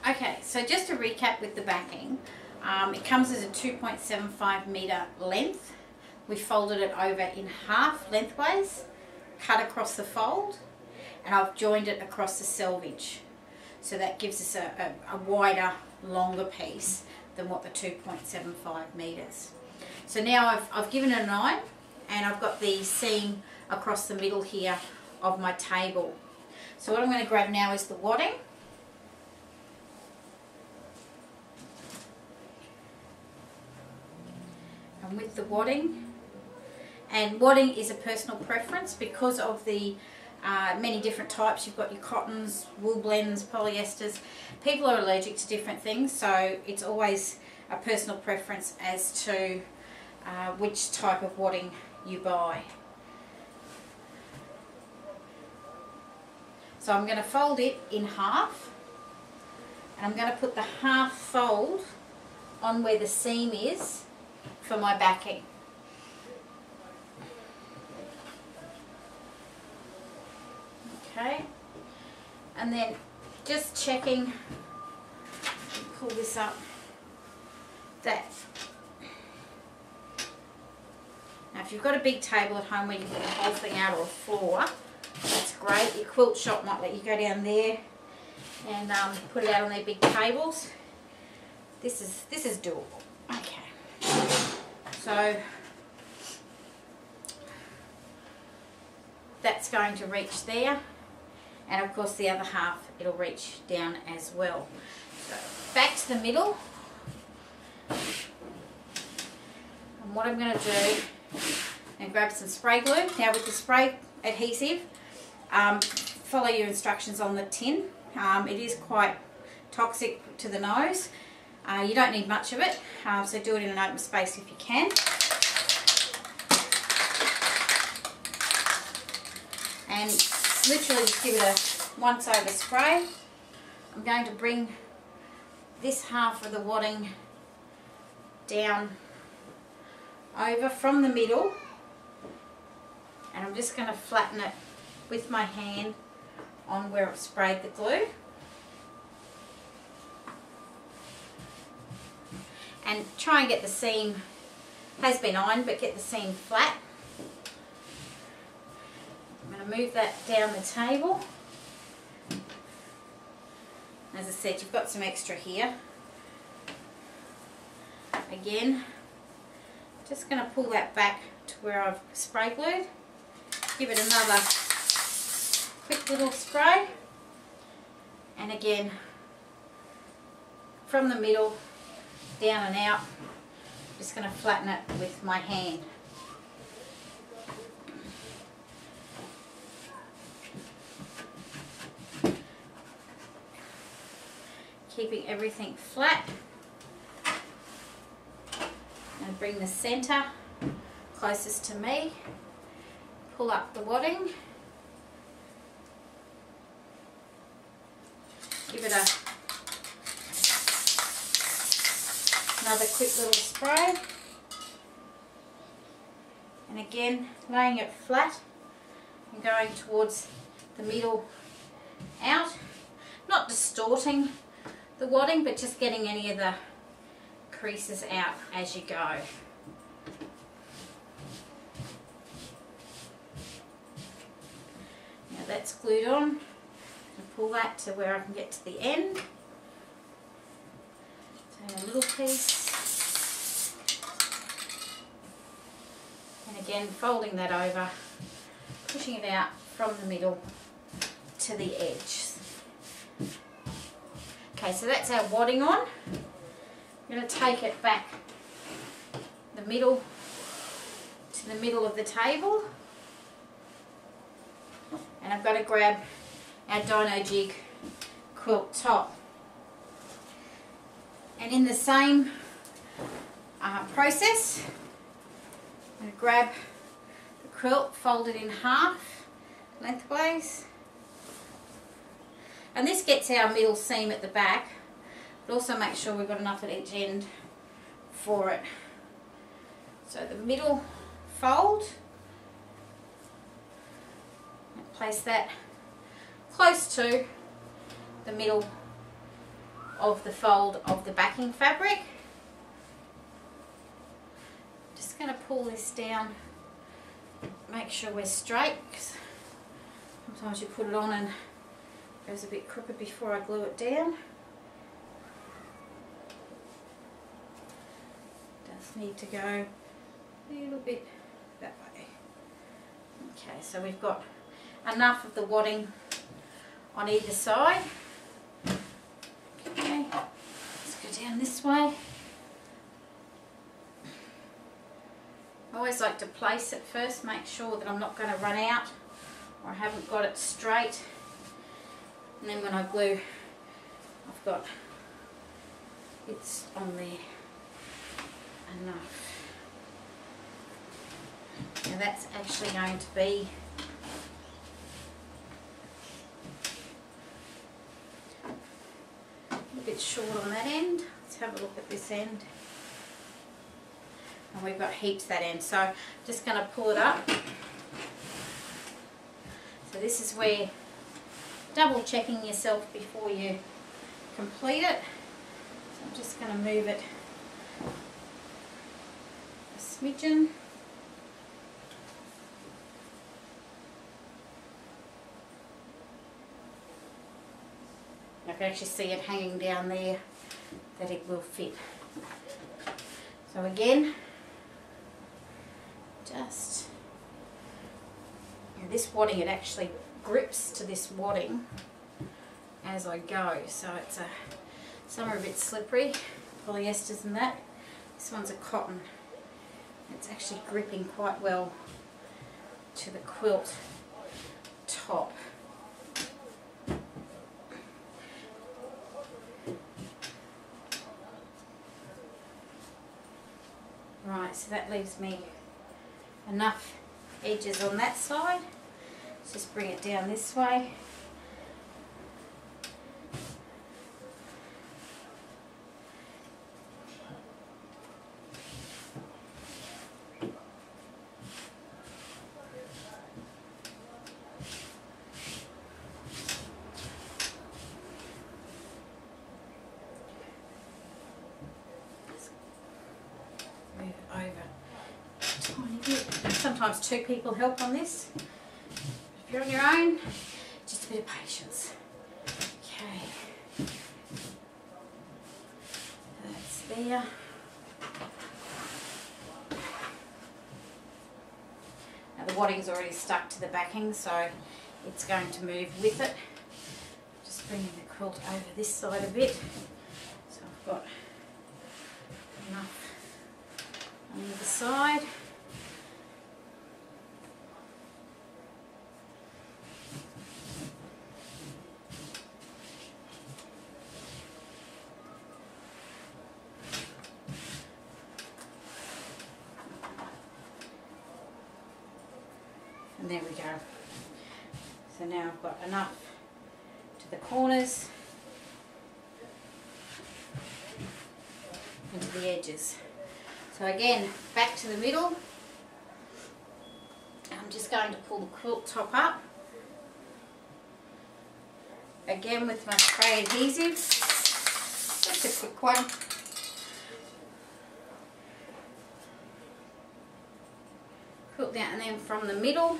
Okay, so just to recap with the backing, it comes as a 2.75 metre length. We folded it over in half lengthways, cut across the fold, and I've joined it across the selvage. So that gives us a wider, longer piece than what the 2.75 metres. So now I've given it an iron, and I've got the seam across the middle here of my table. So what I'm going to grab now is the wadding. And with the wadding, and wadding is a personal preference because of the many different types. You've got your cottons, wool blends, polyesters. People are allergic to different things, so it's always a personal preference as to which type of wadding you buy. So I'm going to fold it in half, and I'm going to put the half fold on where the seam is for my backing. Okay, and then just checking, pull this up, that now if you've got a big table at home where you put the whole thing out, or a floor, that's great. Your quilt shop might let you go down there and put it out on their big tables. This is doable. Okay, so that's going to reach there, and of course the other half it'll reach down as well. So back to the middle, and what I'm going to do, and grab some spray glue. Now with the spray adhesive, follow your instructions on the tin. It is quite toxic to the nose. You don't need much of it, so do it in an open space if you can. And literally just give it a once over spray. I'm going to bring this half of the wadding down over from the middle, and I'm just going to flatten it with my hand on where I've sprayed the glue. And try and get the seam, has been ironed, but get the seam flat. I'm going to move that down the table. As I said, you've got some extra here. Again, just going to pull that back to where I've spray glued. Give it another quick little spray. And again, from the middle, down and out. Just going to flatten it with my hand. Keeping everything flat, and bring the centre closest to me. Pull up the wadding. Give it another quick little spray, and again laying it flat and going towards the middle out, not distorting the wadding, but just getting any of the creases out as you go. Now that's glued on. And pull that to where I can get to the end. A little piece, and again folding that over, pushing it out from the middle to the edge. Okay, so that's our wadding on. I'm going to take it back the middle to the middle of the table, and I've got to grab our Dinojig Quilt top. And in the same process, I'm going to grab the quilt, fold it in half lengthways, and this gets our middle seam at the back, but also make sure we've got enough at each end for it. So the middle fold, and place that close to the middle of the fold of the backing fabric. Just going to pull this down, make sure we're straight, because sometimes you put it on and it goes a bit crooked before I glue it down. Does need to go a little bit that way. Okay, so we've got enough of the wadding on either side. Okay, let's go down this way. I always like to place it first, make sure that I'm not going to run out or I haven't got it straight, and then when I glue I've got it's on there enough. Now that's actually going to be a bit short on that end. Let's have a look at this end. And we've got heaps that end, so just going to pull it up. So this is where double checking yourself before you complete it. So I'm just going to move it a smidgen. I can actually see it hanging down there, that it will fit. So again, just, and this wadding, it actually grips to this wadding as I go, so it's some are a bit slippery, polyesters and that. This one's a cotton. It's actually gripping quite well to the quilt top. Right, so that leaves me enough edges on that side. Let's just bring it down this way. Move it over a tiny bit. Sometimes two people help on this. If you're on your own, just a bit of patience. Okay. That's there. Now the wadding's already stuck to the backing, so it's going to move with it. Just bringing the quilt over this side a bit. So I've got enough on either side. And there we go. So now I've got enough to the corners and to the edges. So again, back to the middle. I'm just going to pull the quilt top up. Again with my spray adhesive. Just a quick one. Quilt down, and then from the middle